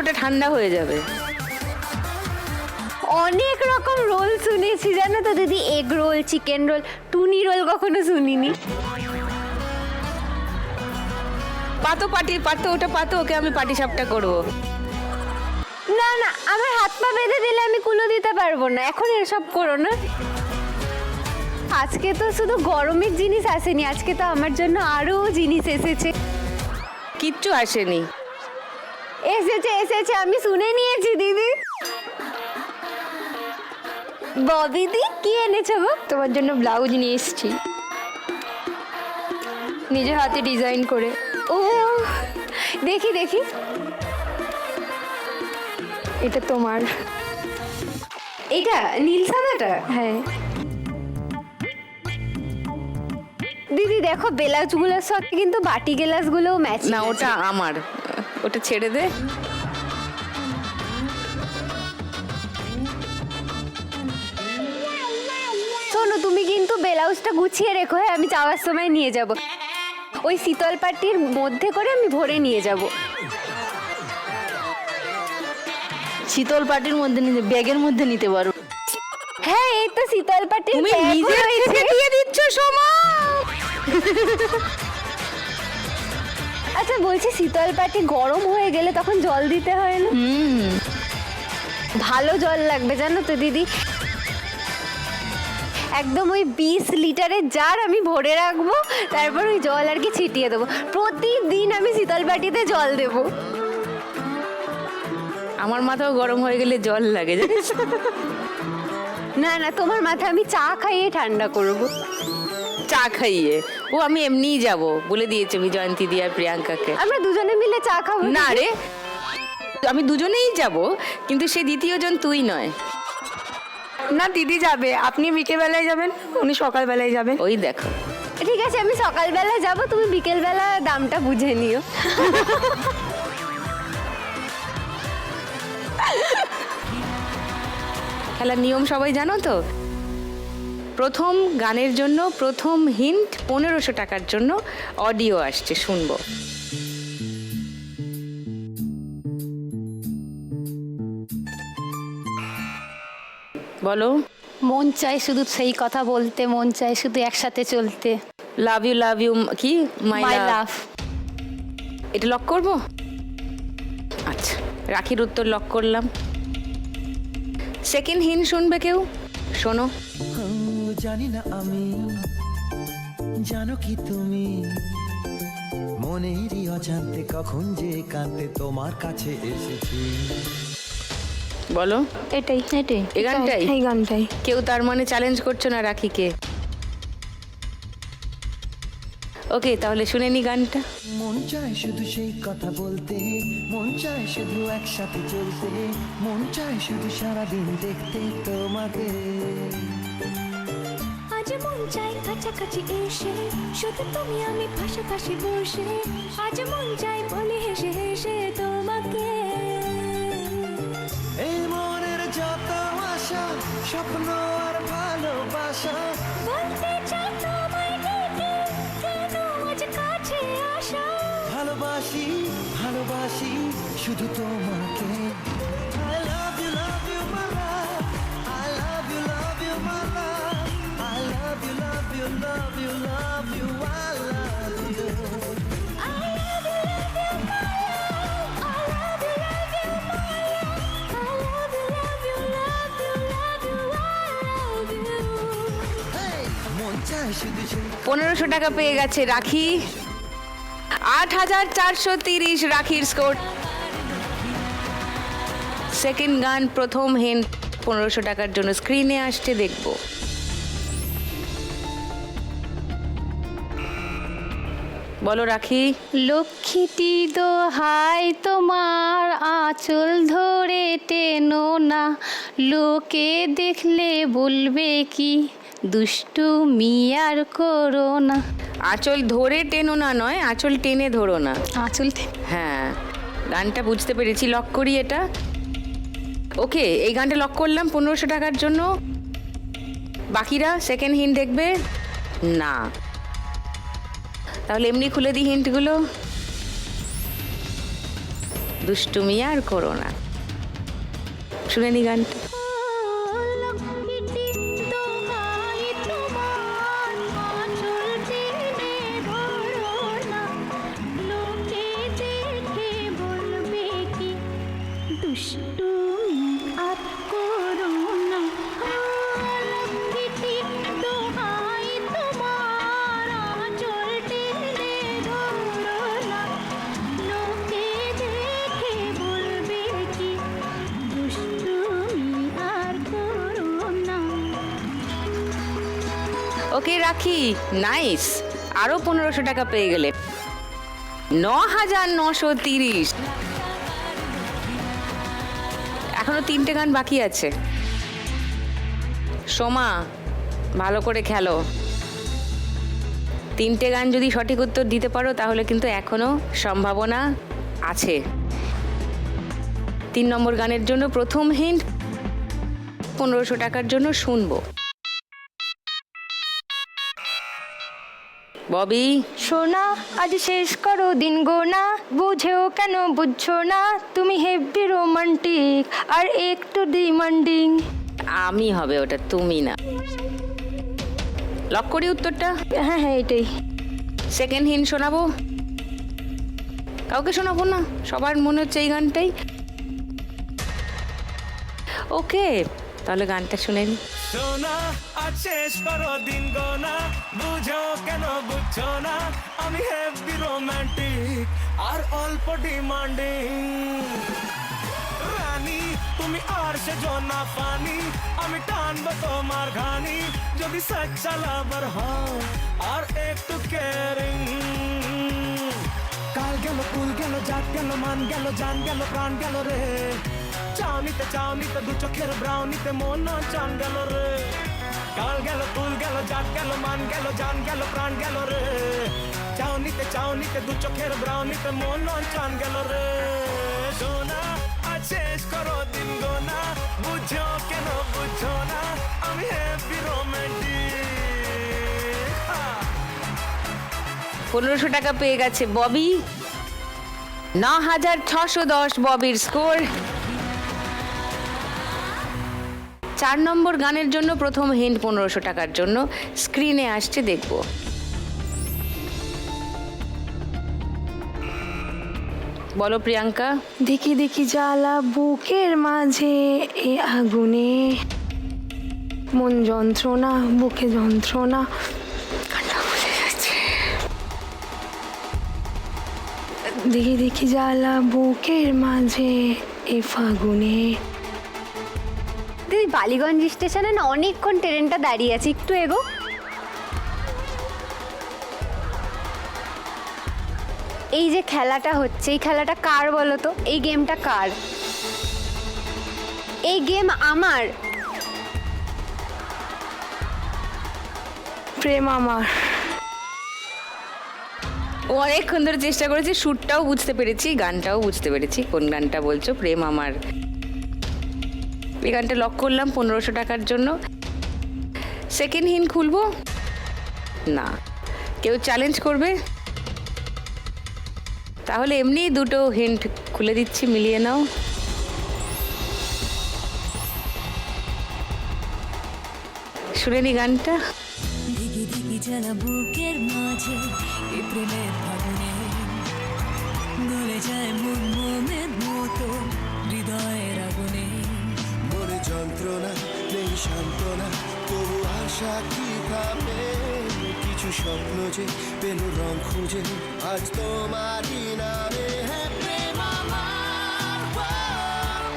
ওটা ঠান্ডা হয়ে যাবে। অনেক রকম রোল শুনেছি জানো তো দিদি, এগ রোল, চিকেন রোল, টুনি রোল কখনো শুনিনি। পাতো ওটা পাতো, ওকে আমি পাটি সাপটা করবো। না না, আমার হাত পা বেঁধে দিলে আমি কুলো দিতে পারবো না, এখন এসব করো না। আজকে তো শুধু গরমের জিনিস আসেনি, আজকে তো আমার জন্য আরো জিনিস এসেছে। কিচ্ছু আসেনি। এসেছে, আমি শুনে নিয়েছি দিদি। ববিদি কি এনেছো গো? তোমার জন্য ব্লাউজ নিয়ে এসেছি, নিজের হাতে ডিজাইন করে। ও দেখি দেখি। এটা তোমার। এটা নীল সাদাটা? হ্যাঁ। দিদি দেখো ব্লাউজগুলোর সাথে কিন্তু বাটি গ্লাসগুলোও ম্যাচ। না ওটা আমার, ওটা ছেড়ে দে। শোনো তুমি কিন্তু ব্লাউজটা গুছিয়ে রেখো, হ্যাঁ আমি যাওয়ার সময় নিয়ে যাব। ওই শীতল পাটির মধ্যে করে আমি ভরে নিয়ে যাব। শীতল পাটির মধ্যে নিতে, ব্যাগের মধ্যে নিতে পারো। হ্যাঁ এই তো শীতল পাটির তুমি ব্যাগও নিজের রয়েছে। থেকে দিয়ে দিচ্ছ সোমা। আচ্ছা বলছি শীতল পাটি গরম হয়ে গেলে তখন জল দিতে হয় না? ভালো জল লাগবে জানো তো দিদি, একদম ওই 20 লিটারের জার আমি ভরে রাখবো, তারপর ওই জল আর কি ছিটিয়ে দেবো। প্রতিদিন আমি শীতল বাটিতে জল দেবো। আমার মাথাও গরম হয়ে গেলে জল লাগে জানিস। না না, তোমার মাথা আমি চা খাইয়ে ঠান্ডা করব। চা খাইয়ে? ও আমি এমনিই যাব, বলে দিয়েছে আমি জয়ন্তী দি আর প্রিয়াঙ্কাকে। আমরা দুজনে মিলে চা খাবো। না রে, আমি দুজনেই যাব, কিন্তু সে দ্বিতীয়জন তুই নয়। না দিদি যাবে, আপনি বিকেলবেলায় যাবেন, উনি সকালবেলায় যাবেন। ওই দেখো। ঠিক আছে আমি সকালবেলা যাব, তুমি বিকেলবেলা দামটা বুঝে নিও। খেলার নিয়ম সবাই জানো তো? প্রথম গানের জন্য প্রথম হিন্ট 1500 টাকার জন্য অডিও আসছে, শুনবো। বলো। মন চাই শুধু সেই কথা বলতে, মন চাই শুধু একসাথে চলতে। লাভ ইউ কি মাই মাই লাভ। লাভ। এটা লক করবো? আচ্ছা, রাখির উত্তর লক করলাম। সেকেন্ড হিন্ট শুনবে কেউ? শোনো। জানি না আমি, জানো কি তুমি, মনেরই অজান্তে কখন যে কাঁদতে তোমার কাছে এসেছি। বলো। এটাই এই গানটাই? এই গানটাই। কেউ তার মানে চ্যালেঞ্জ করছো না রাখিকে? ওকে, তাহলে শুনে নি গানটা। মন চায় শুধু সেই কথা বলতে, মন চায় শুধু একসাথে চলতে, মন চায় শুধু সারাদিন দেখতে তোমাকে। আজ মন চাই কাছাকাছি এসে, শুধু তুমি আমি পাশাপাশি বসে, আজ মন চাই বলে হেসে হেসে তোমাকে। এই মনের যত আশা, স্বপ্ন আর ভালোবাসা, বলতে চাই তোমায় ডেকে, কেন আজ কাছে আসা। ভালোবাসি ভালোবাসি শুধু তোমাকে। I love you my love, I love you my love, I love you I love you, I love you my love, I love you Hey, মন চায় শুধু সেই 1500 টাকা পেয়ে গেছে রাখি। 8430 রাখির স্কোর। সেকেন্ড গান প্রথম হিন্ট 1500 টাকার জন্য স্ক্রিনে আসছে, দেখবো। বলো রাখি। লক্ষ্মীটি দোহাই তোমার, আঁচল ধরে টেনো না, লোকে দেখলে বলবে কি দুষ্টু মিয়ার করো না। আঁচল ধরে টেনো না নয়, আঁচল টেনে ধরো না। আঁচল হ্যাঁ, গানটা বুঝতে পেরেছি, লক করি এটা। ওকে, এই গানটা লক করলাম 1500 টাকার জন্য। বাকিরা সেকেন্ড হিন্ট দেখবে না, তাহলে এমনি খুলে দিই হিন্টগুলো। দুষ্টুমি আর করো না। শুনে নি গানটা। লক্ষ্মীটি দোহাই তোমার আঁচল টেনে ধরো না, লোকে দেখে বলবে কি দুষ্টুমি আর করো না। লক্ষ্মীটি দোহাই তোমার আঁচল টেনে ধরো না, লোকে দেখে বলবে কি দুষ্টুমি আর করো না। ওকে রাখি, নাইস। আরো 1500 টাকা পেয়ে গেলে 9930। এখনো 3টে গান বাকি আছে। সোমা, ভালো করে খেলো। 3টে গান যদি সঠিক উত্তর দিতে পারো তাহলে কিন্তু এখনো সম্ভাবনা আছে। 3 নম্বর গানের জন্য প্রথম হিন্ট, 1500 টাকার জন্য শুনবো। ববি, সোনা আজ শেষ করো দিন গোনা, বুঝেও কেন বুঝছো না, তুমি হেভি রোমান্টিক আর একটু ডিমান্ডিং। আমি হবে ওটা, তুমি না। লক করি উত্তরটা। হ্যাঁ হ্যাঁ এটাই। সেকেন্ড হিন্ট শোনাবো? কাউকে শোনাবো না, সবার মনে হচ্ছে এই গানটাই। ওকে, তাহলে গানটা শুনে নি। সোনা আজ শেষ করো দিন গোনা, বুঝো কেন বুঝছো না, আমি হেভি রোমান্টিক আর অল্প ডিমান্ডিং। রানী তুমি আর সে জনা পানি, আমি টানবো তোমার ঘানি, যদি সচ্চা লাভার হও আর একটু কেয়ারিং। কাল গেল কুল গেল জাত গেল মান গেল জান গেল প্রাণ গেল রে, চাউনিতে দু চোখের ব্রাউনিতে মন চান গেল রে। কাল গেল কুল গেল জাত গেল মান গেল জান গেল প্রাণ গেল রে, চাউনিতে দু চোখের ব্রাউনিতে মন চান গেল রে। সোনা আজ শেষ করো দিন গোনা, বুঝো কেন বুঝো না, আমি হেভি রোমান্টিক। 1500 টাকা পেয়ে গেছে ববি। 9610 ববির স্কোর। 4 নম্বর গানের জন্য প্রথম হিন্ট 1500 টাকার জন্য স্ক্রিনে আসছে, দেখব। বলো প্রিয়াঙ্কা। দেখি দেখি জ্বালা বুকের মাঝে এ আগুনে, মন যন্ত্রণা বুকে যন্ত্রণা। গানটা ভুলে যাচ্ছে। দেখি দেখি জ্বালা বুকের মাঝে এ ফাগুনে। দিদি বালিগঞ্জ স্টেশনে না অনেকক্ষণ ট্রেনটা দাঁড়িয়ে আছে, একটু এগো। এই যে খেলাটা হচ্ছে, এই খেলাটা কার বলো তো? এই গেমটা কার? এই গেম আমার। প্রেম আমার। ও অনেকক্ষণ ধরে চেষ্টা করেছি, সুরটাও বুঝতে পেরেছি, গানটাও বুঝতে পেরেছি। কোন গানটা বলছো? প্রেম আমার। এই গানটা লক করলাম 1500 টাকার জন্য। সেকেন্ড হিন্ট খুলবো না, কেউ চ্যালেঞ্জ করবে? তাহলে এমনি দুটো হিন্ট খুলে দিচ্ছি, মিলিয়ে নাও। শুনে নি গানটা। দিগি দিগি জ্বালা বুকের মাঝে এই প্রেমের ফাগুনে, গলে যায় মন মোমের মতো হৃদয়ের আগুনে। মনে যন্ত্রণা নেই সান্ত্বনা, তবু আশা কি থামে, কিছু স্বপ্ন যে পেল রং খুঁজে আজ তোমারই নামে। হে প্রেম আমার, ও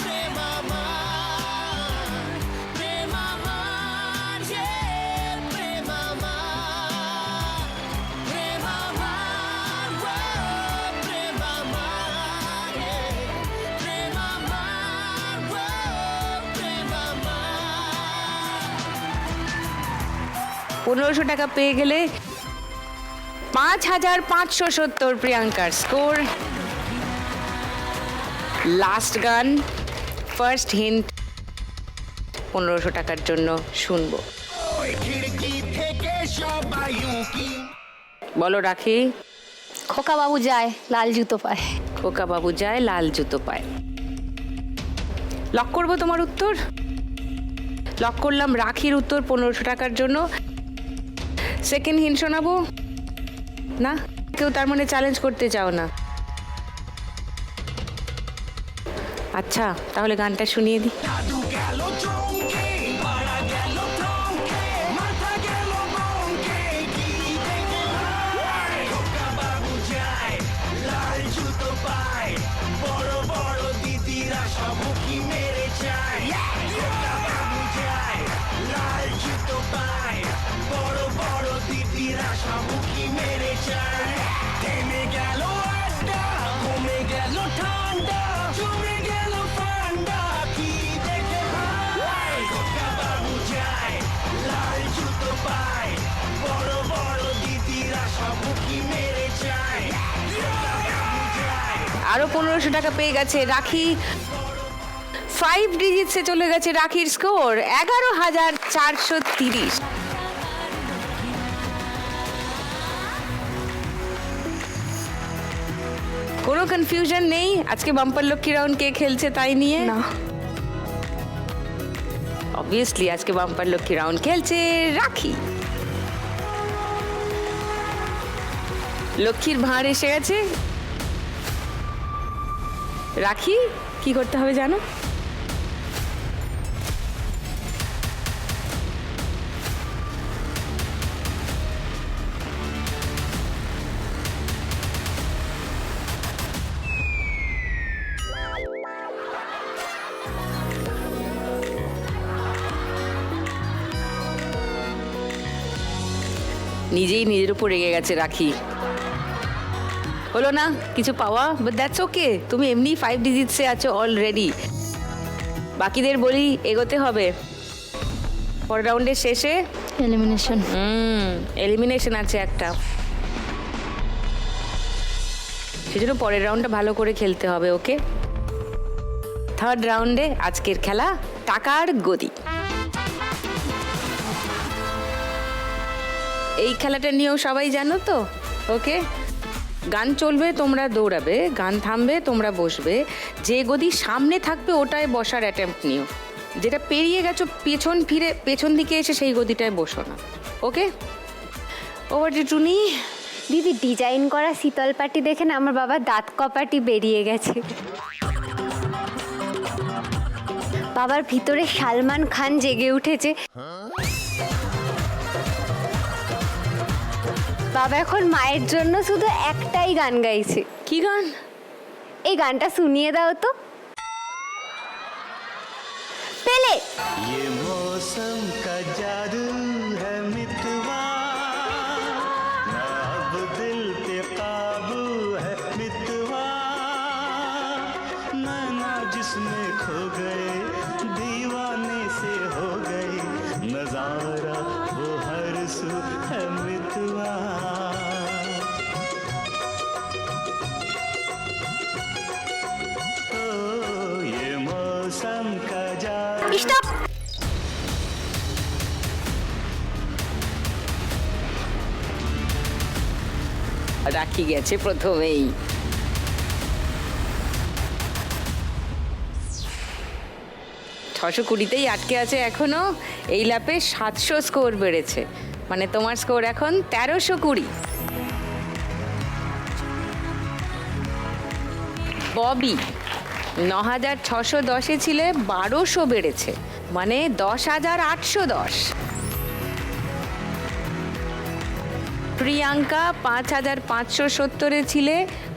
প্রেম আমার, প্রেম আমার, প্রেম আমার, প্রেম আমার, ও প্রেম আমার, প্রেম আমার, ও প্রেম আমার। 1500 টাকা পেয়ে গেলে 5570 প্রিয়াঙ্কার স্কোর। লাস্ট গান, ফার্স্ট হিন্ট 1500 টাকার জন্য শুনবো। খিড়কি থেকে সবাই উকি। বলো রাখি। খোকা বাবু যায়, লাল জুতো পায়। খোকা বাবু যায় লাল জুতো পায়। লক করবো তোমার উত্তর? লক করলাম রাখির উত্তর 1500 টাকার জন্য। সেকেন্ড হিন্ট শোনাবো না? কেউ তার মানে চ্যালেঞ্জ করতে চাও না? আচ্ছা, তাহলে গানটা শুনিয়ে দিই। আরো 1500 টাকা পেয়ে গেছে রাখি। 5 ডিজিটসে চলে গেছে রাখির স্কোর 11,430। কোনো কনফিউশন নেই আজকে বাম্পার লক্ষ্মী রাউন্ড কে খেলছে তাই নিয়ে? না, অবভিয়াসলি আজকে বাম্পার লক্ষ্মী রাউন্ড খেলছে রাখি। লক্ষ্মীর ভাঁড় এসে গেছে। রাখি কি করতে হবে জানো? নিজেই নিজের উপর রেগে গেছে রাখি। হলো না কিছু পাওয়া, বাট দ্যাটস ওকে। তুমি এমনি 5 ডিজিটসে আছো অলরেডি। বাকিদের বলি এগোতে হবে। পরের রাউন্ডের শেষে এলিমিনেশন। এলিমিনেশন আছে একটা, সেজন্য পরের রাউন্ডটা ভালো করে খেলতে হবে। ওকে, থার্ড রাউন্ডে আজকের খেলা টাকার গদি। এই খেলাটা নিয়েও সবাই জানো তো? ওকে, গান চলবে তোমরা দৌড়াবে, গান থামবে তোমরা বসবে। যে গদি সামনে থাকবে ওটায় বসার অ্যাটেম্প্ট নিও। যেটা পেরিয়ে গেছো পেছন ফিরে পেছন দিকে এসে সেই গদিটায় বসো না। ওকে, ওভার টু টুনি। দিদি, ডিজাইন করা শীতল পাটি দেখে না আমার বাবার দাঁত কপাটি বেরিয়ে গেছে। বাবার ভিতরে সালমান খান জেগে উঠেছে। বাবা এখন মায়ের জন্য শুধু একটাই গান গাইছে। কি গান? এই গানটা শুনিয়ে দাও তো। পেলে। ये मौसम का जादू है मितवा, ना अब दिल पे काबू है मितवा, नैना जिसमें खो गए दीवाने से हो गए, नजारा वो हर सू है मितवा। ओ ये मौसम का जादू। স্টপ। রাখি গেছে প্রথমেই। 620তেই আটকে আছে এখনো। এই ল্যাপে 700 স্কোর বেড়েছে, মানে তোমার স্কোর এখন 1320। ববি 9610-এ ছিলে, 1200 বেড়েছে, মানে 10,810। প্রিয়াঙ্কা 5,570-এ ছিলে,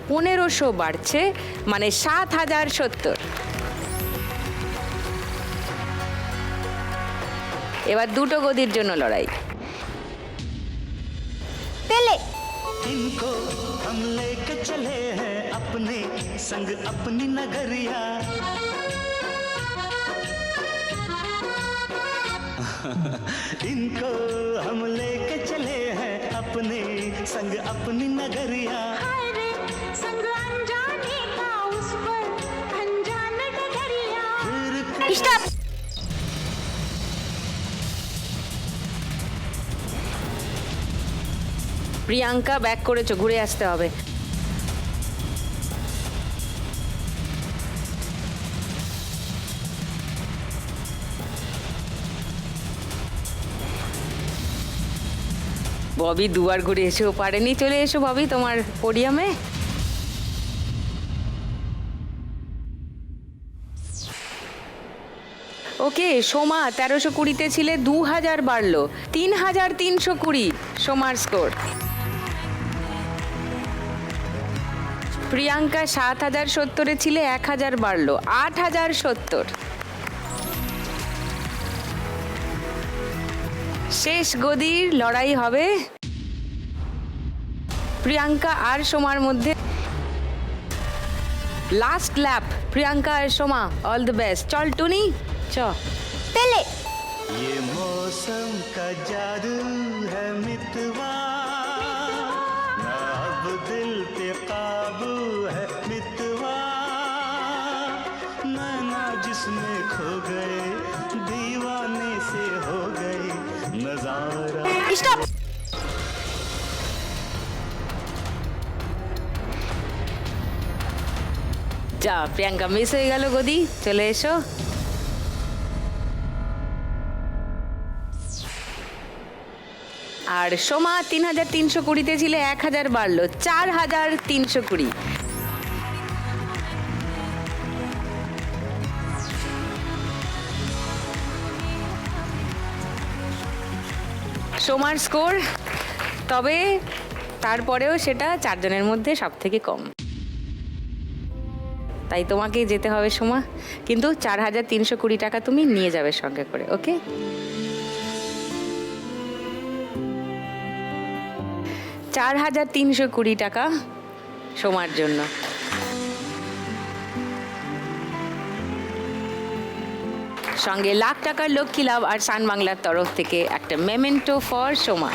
1500 বাড়ছে, মানে 7,070। এবার দুটো গদির জন্য লড়াই। পেলে। इनको हम लेके चले हैं अपने संग अपनी नगरिया, इनको हम लेके चले हैं अपने संग अपनी नगरिया। স্টপ। প্রিয়াঙ্কা ব্যাক করেছো, ঘুরে আসতে হবে। ববি দুবার ঘুরে এসেও পারেনি। চলে এসো ববি তোমার পোডিয়ামে। ওকে, সোমা 1320 ছিলে, 2000 বাড়লো, 3320 সোমার স্কোর। প্রিয়াঙ্কা 7070 ছিলে, 1000 বাড়লো, 8070। শেষ গদির লড়াই হবে প্রিয়াঙ্কা আর সোমার মধ্যে। লাস্ট ল্যাপ, প্রিয়াঙ্কা আর সোমা, অল দ্য বেস্ট। চল টুনি, চ। পেলে ये मौसम का जादू है मितवा ना अब दिल पे काबू है मितवा नैना जिसमें खो गए दीवाने से हो गए नजारा। স্টপ। যা, প্রিয়াঙ্কা মিস হয়ে গেল গদি। চলে এসো। আর সোমা 3320 ছিলে, 1000 বাড়লো, 4320। সোমার স্কোর, তবে তারপরেও সেটা 4 জনের মধ্যে সব থেকে কম। তাই তোমাকে যেতে হবে সোমা, কিন্তু 4320 টাকা তুমি নিয়ে যাবে সঙ্গে করে। ওকে, 4320 টাকা সোমার জন্য। সঙ্গে লাখ টাকার লক্ষ্মী লাভ আর সান বাংলার তরফ থেকে একটা মেমেন্টো ফর সোমা।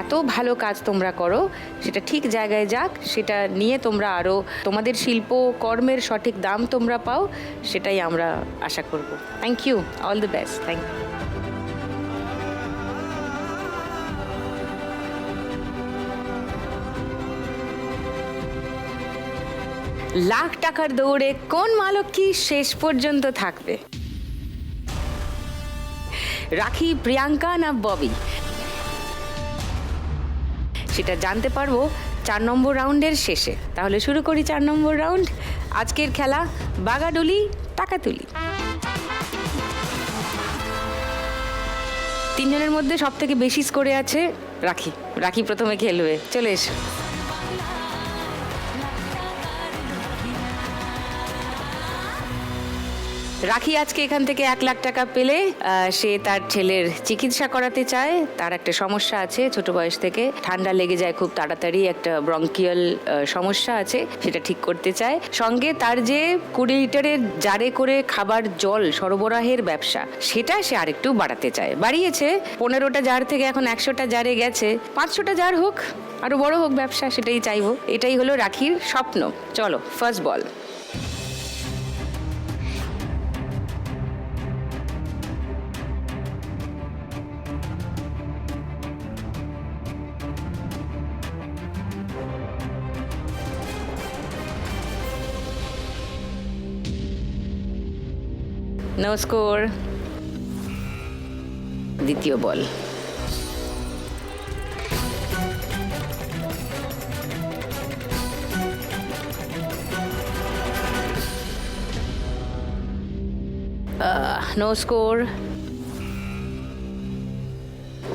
এত ভালো কাজ তোমরা করো, সেটা ঠিক জায়গায় যাক, সেটা নিয়ে তোমরা আরও তোমাদের শিল্প কর্মের সঠিক দাম তোমরা পাও, সেটাই আমরা আশা করব। Thank you, all the best. Thank you. Lakh টাকার দৌড়ে কোন মালকী শেষ পর্যন্ত থাকবে? রাখি, প্রিয়াঙ্কা না ববি? সেটা জানতে পারবো 4 নম্বর রাউন্ডের শেষে। তাহলে শুরু করি 4 নম্বর রাউন্ড। আজকের খেলা বাগাডুলি টাকা তুলি। 3 জনের মধ্যে সব থেকে বেশি স্কোরে আছে রাখি। রাখি প্রথমে খেলবে, চলে এসো। রাখি আজকে এখান থেকে 1 লাখ টাকা পেলে সে তার ছেলের চিকিৎসা করাতে চায়। তার একটা সমস্যা আছে, ছোট বয়স থেকে ঠান্ডা লেগে যায় খুব তাড়াতাড়ি, একটা ব্রঙ্কিয়াল সমস্যা আছে, সেটা ঠিক করতে চায়। সঙ্গে তার যে 20 লিটারের জারে করে খাবার জল সরবরাহের ব্যবসা, সেটা সে আরেকটু বাড়াতে চায়। বাড়িয়েছে 15টা জার থেকে এখন 100টা জারে গেছে, 500টা জার হোক, আরো বড় হোক ব্যবসা, সেটাই চাইবো। এটাই হলো রাখির স্বপ্ন। চলো, ফার্স্ট বল। No score. দ্বিতীয় ball. No score.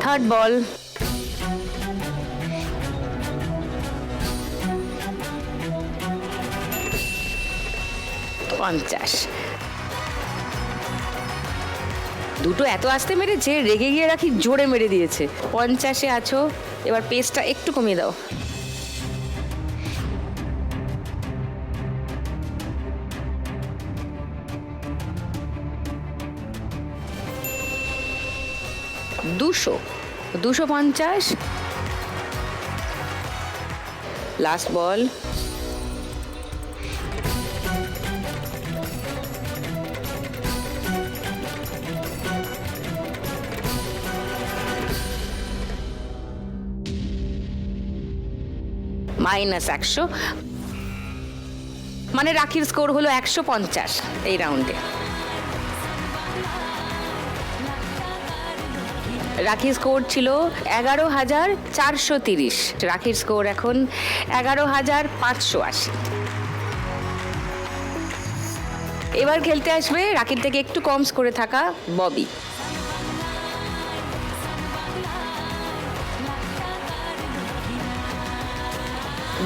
Third ball. $50। দুটো এত আস্তে মেরেছে, রেগে গিয়ে রাখি জোরে মেরে দিয়েছে। 50-এ আছো, এবার পেসটা একটু কমিয়ে দাও। $250। লাস্ট বল। -100, মানে রাখির স্কোর হলো 150 এই রাউন্ডে। রাখির স্কোর ছিল 11,430। রাখির স্কোর এখন 11,580। এবার খেলতে আসবে রাখির থেকে একটু কম স্কোরে থাকা ববি।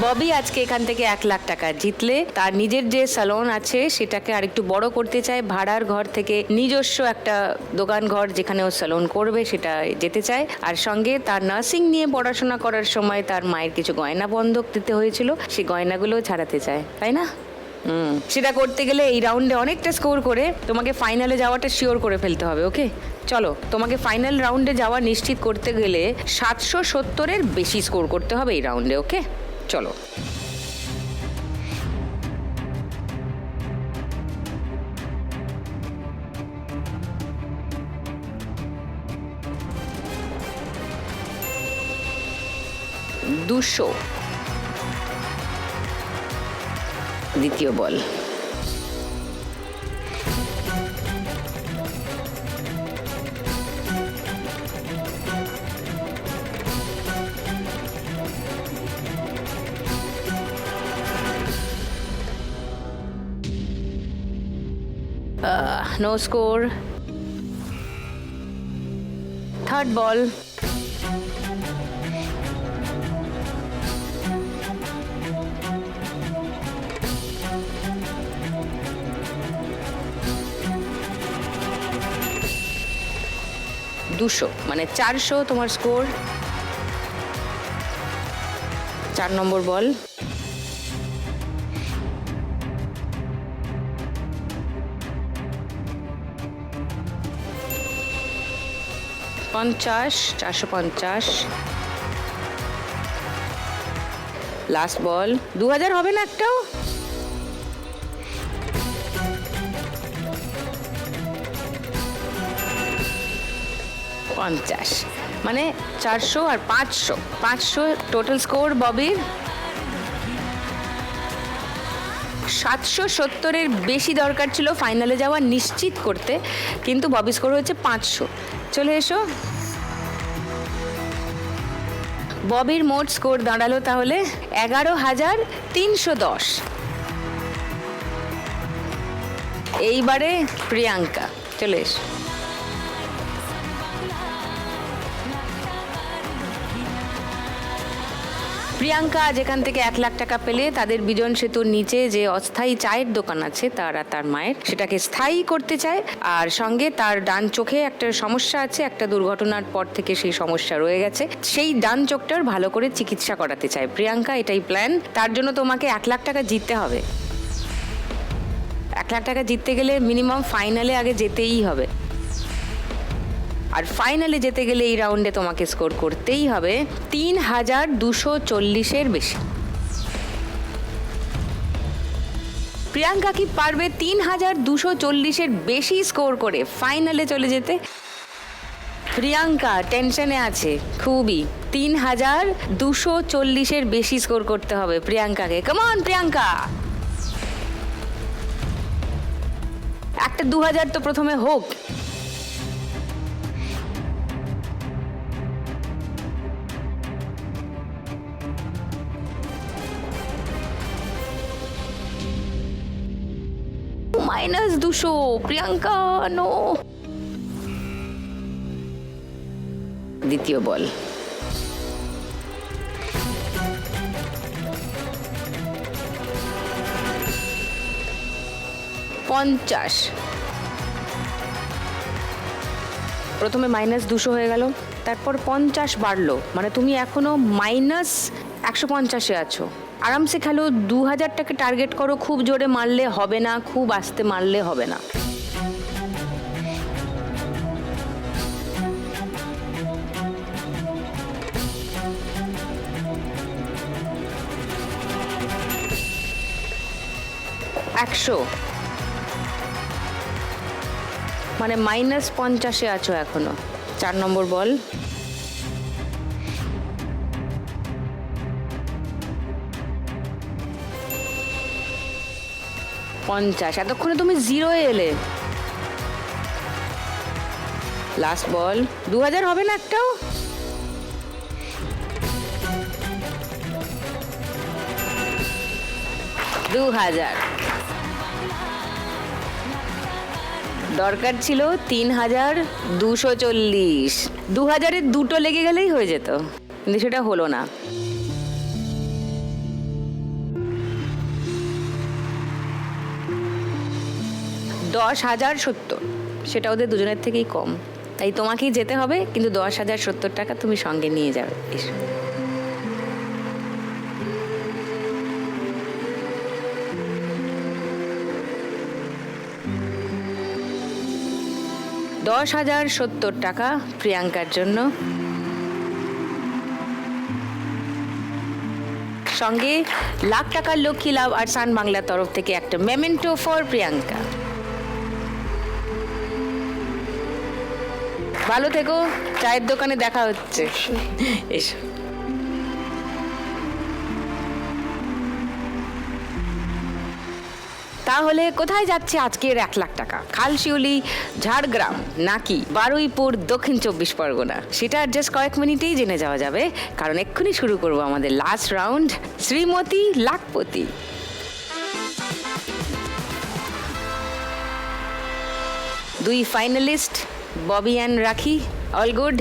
ববি আজকে এখান থেকে 1 লাখ টাকা জিতলে তার নিজের যে স্যালন আছে সেটাকে আরেকটু বড় করতে চায়, ভাড়ার ঘর থেকে নিজস্ব একটা দোকান ঘর যেখানে ও স্যালন করবে সেটা যেতে চায়। আর সঙ্গে তার নার্সিং নিয়ে পড়াশোনা করার সময় তার মায়ের কিছু গয়না বন্ধক দিতে হয়েছিল, সেই গয়নাগুলোও ছাড়াতে চায়, তাই না? সেটা করতে গেলে এই রাউন্ডে অনেকটা স্কোর করে তোমাকে ফাইনালে যাওয়াটা শিওর করে ফেলতে হবে। ওকে, চলো, তোমাকে ফাইনাল রাউন্ডে যাওয়া নিশ্চিত করতে গেলে 770-এর বেশি স্কোর করতে হবে এই রাউন্ডে। ওকে, চলো। দুশো, দ্বিতীয় ball. No score. Third ball. দুশো মানে 400 তোমার স্কোর। 4 নম্বর বল। পঞ্চাশ, 450। লাস্ট বল। 2000 হবে না একটাও? পঞ্চাশ মানে 400 আর 500, 500 টোটাল স্কোর ববির। 770-এর বেশি দরকার ছিল ফাইনালে যাওয়া নিশ্চিত করতে, কিন্তু ববি স্কোর হয়েছে 500। চলে এসো। ববির মোট স্কোর দাঁড়ালো তাহলে 11,310। এইবারে প্রিয়াঙ্কা, চলে এসো। প্রিয়াঙ্কা যেখান থেকে 1 লাখ টাকা পেলে তাদের বিজন সেতুর নিচে যে অস্থায়ী চায়ের দোকান আছে তার আর তার মায়ের, সেটাকে স্থায়ী করতে চায়। আর সঙ্গে তার ডান চোখে একটা সমস্যা আছে, একটা দুর্ঘটনার পর থেকে সেই সমস্যা রয়ে গেছে, সেই ডান চোখটার ভালো করে চিকিৎসা করাতে চায় প্রিয়াঙ্কা। এটাই প্ল্যান। তার জন্য তোমাকে 1 লাখ টাকা জিততে হবে। 1 লাখ টাকা জিততে গেলে মিনিমাম ফাইনালে আগে যেতেই হবে। আর ফাইনালে যেতে গেলে এই রাউন্ডে তোমাকে স্কোর করতেই হবে 3,240-এর বেশি। প্রিয়াঙ্কা কি পারবে 3,240-এর বেশি স্কোর করে ফাইনালে চলে যেতে? প্রিয়াঙ্কা টেনশনে আছে খুবই। 3,240-এর বেশি স্কোর করতে হবে প্রিয়াঙ্কাকে। কাম অন প্রিয়াঙ্কা, একটা 2000 তো প্রথমে হোক। -200 প্রিয়াঙ্কা, নো। দ্বিতীয় বল। -50। প্রথমে -200 হয়ে গেল, তারপর 50 বাড়লো, মানে তুমি এখনো -150-এ আছো। আরামসে খেলো। 2000 টাকে টার্গেট করো। খুব জোরে মারলে হবে না, খুব আস্তে মারলে হবে না। একশো মানে -50-এ আছো এখনো। 4 নম্বর বল। -50। এতক্ষণে তুমি 0-এ এলে। লাস্ট বল। 2000 হবে না একটাও? দরকার ছিল 3240। 2000-এর দুটো লেগে গেলেই হয়ে যেত, কিন্তু সেটা হলো না। $10,070, সেটা ওদের দুজনের থেকেই কম, তাই তোমাকেই যেতে হবে, কিন্তু 10,070 টাকা তুমি সঙ্গে নিয়ে যাবে। এসো। $10,070 প্রিয়াঙ্কার জন্য, সঙ্গে লাখ টাকার লক্ষ্মী লাভ আর সান বাংলার তরফ থেকে একটা মেমেন্টো ফর প্রিয়াঙ্কা। ভালো থেকো, চায়ের দোকানে দেখা হচ্ছে। এসো। তাহলে কোথায় যাচ্ছে আজকের 1 লাখ টাকা? খালশিউলি, ঝাড়গ্রাম নাকি বারুইপুর, দক্ষিণ 24 পরগনা? সেটা জাস্ট কয়েক মিনিটেই জেনে যাওয়া যাবে, কারণ এক্ষুনি শুরু করবো আমাদের লাস্ট রাউন্ড, শ্রীমতী লাখপতি। দুই ফাইনালিস্ট ববি অ্যান্ড রাখি, অল গুড?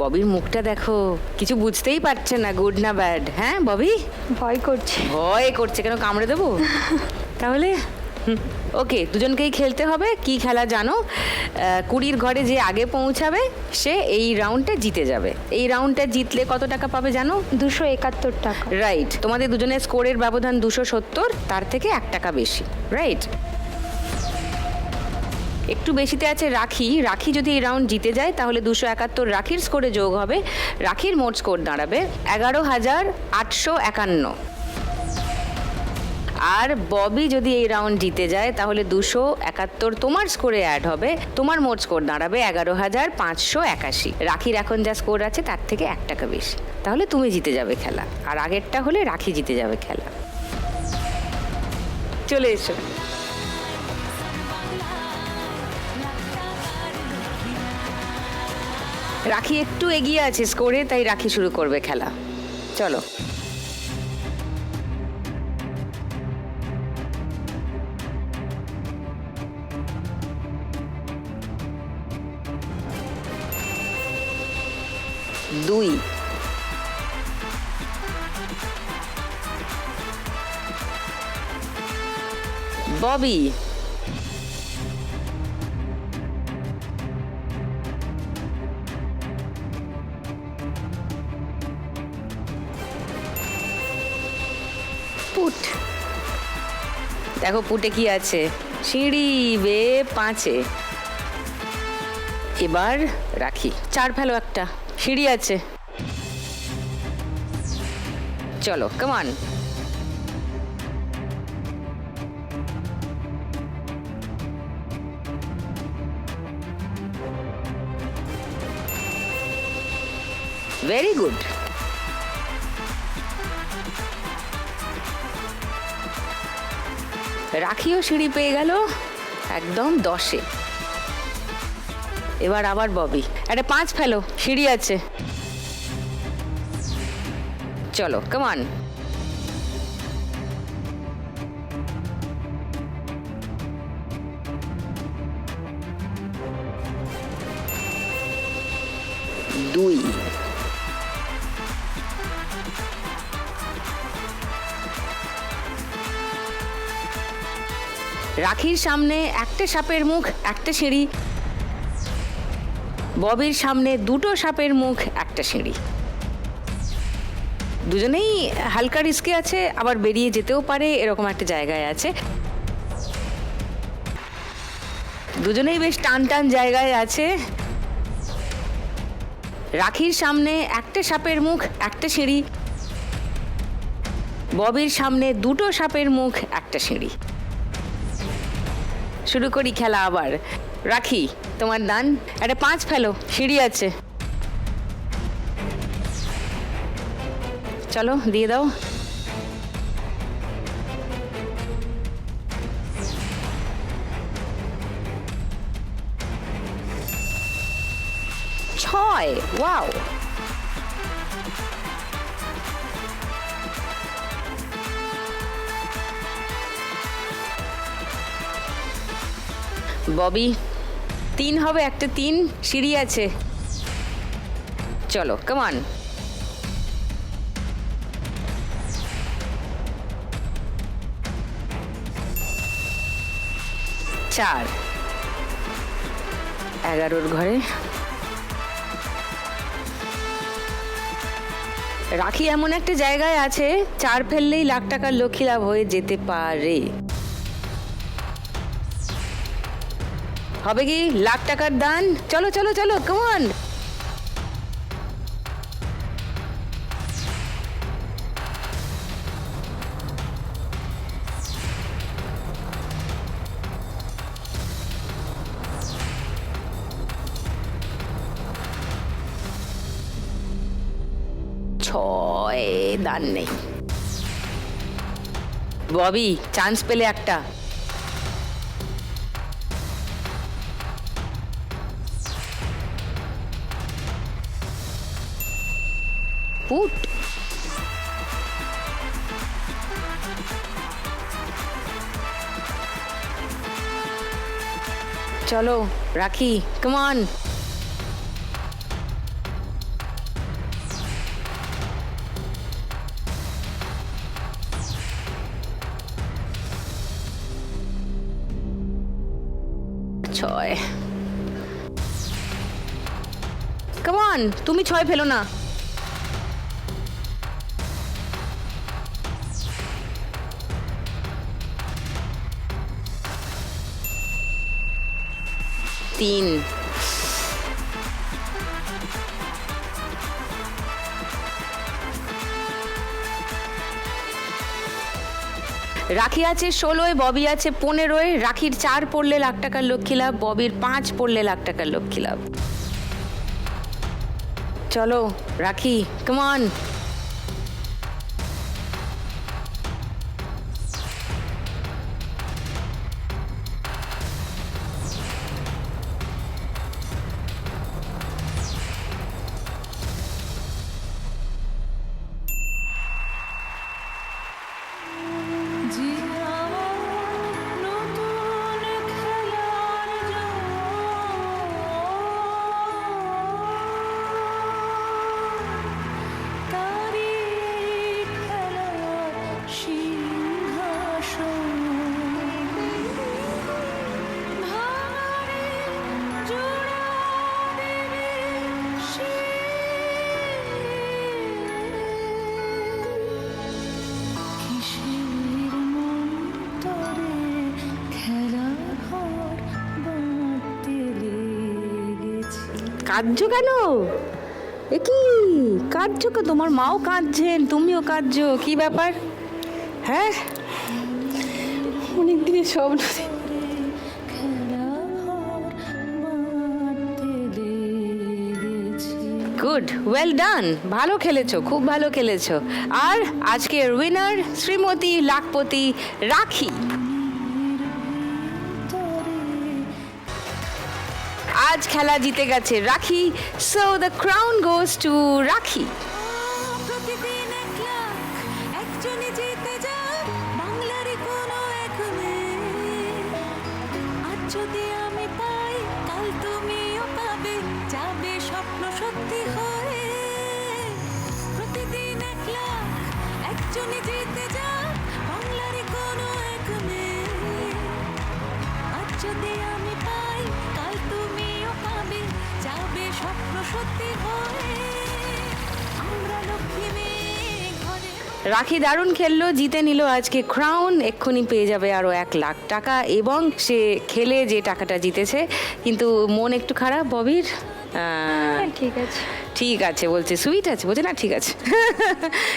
ববির মুখটা দেখো, কিছু বুঝতেই পারছে না, গুড না ব্যাড? হ্যাঁ ববি, ভয় করছে। ভয় করছে কেন? কামড়ে দেবো? তাহলে ওকে, দুজনকেই খেলতে হবে। কি খেলা জানো? 20 ঘরে যে আগে পৌঁছাবে সে এই রাউন্ডটা জিতে যাবে। এই রাউন্ডটা জিতলে কত টাকা পাবে জানো? 271 টাকা। রাইট, তোমাদের দুজনের স্কোরের ব্যবধান 270, তার থেকে 1 টাকা বেশি। রাইট, একটু বেশিতে আছে রাখি। রাখি যদি এই রাউন্ড জিতে যায় তাহলে 271 রাখির স্কোরে যোগ হবে, রাখির মোট স্কোর দাঁড়াবে 11,851। আর ববি যদি এই রাউন্ড জিতে যায় তাহলে 271 তোমার স্কোরে অ্যাড হবে, তোমার মোট স্কোর দাঁড়াবে 11,581। রাখির এখন যা স্কোর আছে তার থেকে 1 টাকা বেশি, তাহলে তুমি জিতে যাবে খেলা। আর আগেরটা হলে রাখি জিতে যাবে খেলা। চলে এসো। রাখি একটু এগিয়ে আছে স্কোরে, তাই রাখি শুরু করবে খেলা। চলো। দুই, ববি, পুট। দেখো পুটে কি আছে, সিঁড়ি বে 5-এ। এবার রাখি 4 ফেলো, একটা সিঁড়ি আছে। চলো, কামান। Very good. রাখিও সিঁড়ি পেয়ে গেল একদম 10-এ। এবার আবার ববি, একটা 5 ফেলো, সিঁড়ি আছে। চলো, কামান। দুই, রাখির সামনে একটা সাপের মুখ, একটা সিঁড়ি। ববির সামনে 2টো সাপের মুখ, একটা সিঁড়ি। দুজনেই হালকা রিস্কে আছে, আবার বেরিয়ে যেতেও পারে, এরকম একটা জায়গায় আছে। দুজনেই বেশ টান টান জায়গায় আছে। রাখির সামনে একটা সাপের মুখ, একটা সিঁড়ি। ববির সামনে 2টো সাপের মুখ, একটা সিঁড়ি। শুরু করি খেলা আবার। রাখি, তোমার দান, একটা 5 ফেলো, সিঁড়ি আছে। চলো, দিয়ে দাও। ছয়। ওয়াও, ববি 3 হবে, একটা 3, সিঁড়ি আছে, চলো কামান। 4, 11 ঘরে। রাখি এমন একটা জায়গায় আছে 4 ফেললেই লাখ টাকার লক্ষ্মী লাভ হয়ে যেতে পারে। হবে কি লাখ টাকার দান? চলো চলো চলো কামান। ছয়, দান নেই। ববি চান্স পেলে একটা। পুট, চলো রাখি কামান। ছয়, কামান, তুমি 6 ফেলো না। তিন, রাখি আছে 16, ববি আছে 15। রাখির 4 পড়লে লাখ টাকার লক্ষ্মী লাভ, ববির 5 পড়লে লাখ টাকার লক্ষ্মী লাভ। চলো রাখি কামান। কাঁদছো কেন? এ কি কাঁদছো? তোমার মাও কাঁদছেন, তুমিও কাঁদছো, কি ব্যাপার? হ্যাঁ, অনেক দিনের স্বপ্ন। গুড, ওয়েল ডান, ভালো খেলেছো, খুব ভালো খেলেছো। আর আজকের উইনার শ্রীমতী লাখপতি রাখি। আজ খেলা জিতে গেছে রাখি, so the crown goes to রাখি। প্রতিদিন 1 লাখ একজনই জিতে যায় বাংলারই কোনো এক মেয়ে। আজ যদি আমি পাই কাল তুমিও পাবে, যাবে স্বপ্ন সত্যি হয়ে। প্রতিদিন 1 লাখ একজনই জিতে যায় বাংলারই কোনো এক মেয়ে। আজ যদি আমি পাই কাল তুমিও পাবে, যাবে স্বপ্ন সত্যি হয়ে। আমরা লক্ষ্মী মেয়ে ঘরে। রাখি দারুণ খেললো, জিতে নিল আজকে ক্রাউন। এক্ষুনি পেয়ে যাবে আরো 1 লাখ টাকা, এবং সে খেলে যে টাকাটা জিতেছে। কিন্তু মন একটু খারাপ ববির। ঠিক আছে, ঠিক আছে বলছে, সুইট আছে বলছে, না ঠিক আছে।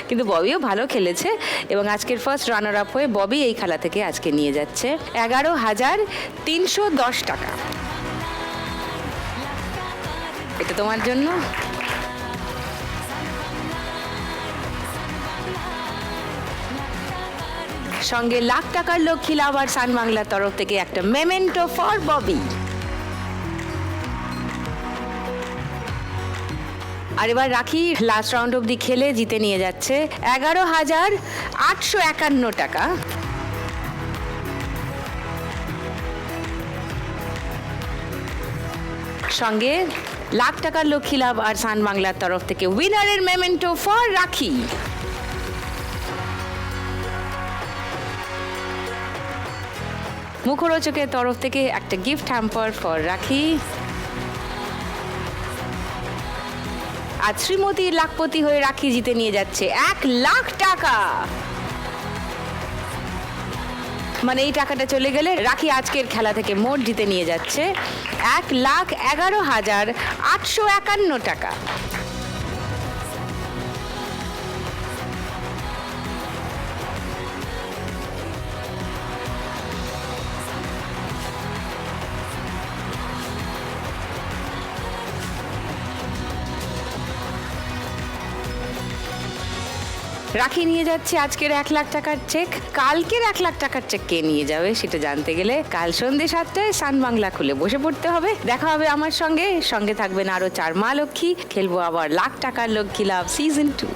কিন্তু ববিও ভালো খেলেছে, এবং আজকের ফার্স্ট রানার আপ হয়ে ববি এই খেলা থেকে আজকে নিয়ে যাচ্ছে 11,310 টাকা। এটা তোমার জন্য। সঙ্গে লাখ টাকার লক্ষ্মী লাভ আর সান বাংলার তরফ থেকে একটা মেমেন্টো ফর ববি। আর এবার রাখি লাস্ট রাউন্ড অবধি খেলে জিতে নিয়ে যাচ্ছে 11,851 টাকা। সঙ্গে লাখ টাকার লক্ষ্মী লাভ আর সান বাংলার তরফ থেকে উইনারের মেমেন্টো ফর রাখি। মুখরোচকের তরফ থেকে একটা গিফট হ্যাম্পার ফর রাখি। আজ শ্রীমতী লাখপতি হয়ে রাখি জিতে নিয়ে যাচ্ছে 1 লাখ টাকা। মানে এই টাকাটা চলে গেলে রাখি আজকের খেলা থেকে মোট জিতে নিয়ে যাচ্ছে 1,11,851 টাকা। রাখি নিয়ে যাচ্ছে আজকের 1 লাখ টাকার চেক। কালকের 1 লাখ টাকার চেক কে নিয়ে যাবে সেটা জানতে গেলে কাল সন্ধ্যে 7টায় সান বাংলা খুলে বসে পড়তে হবে। দেখা হবে আমার সঙ্গে থাকবেন আরো 4 মা লক্ষ্মী। খেলবো আবার লাখ টাকার লক্ষ্মী লাভ সিজন 2।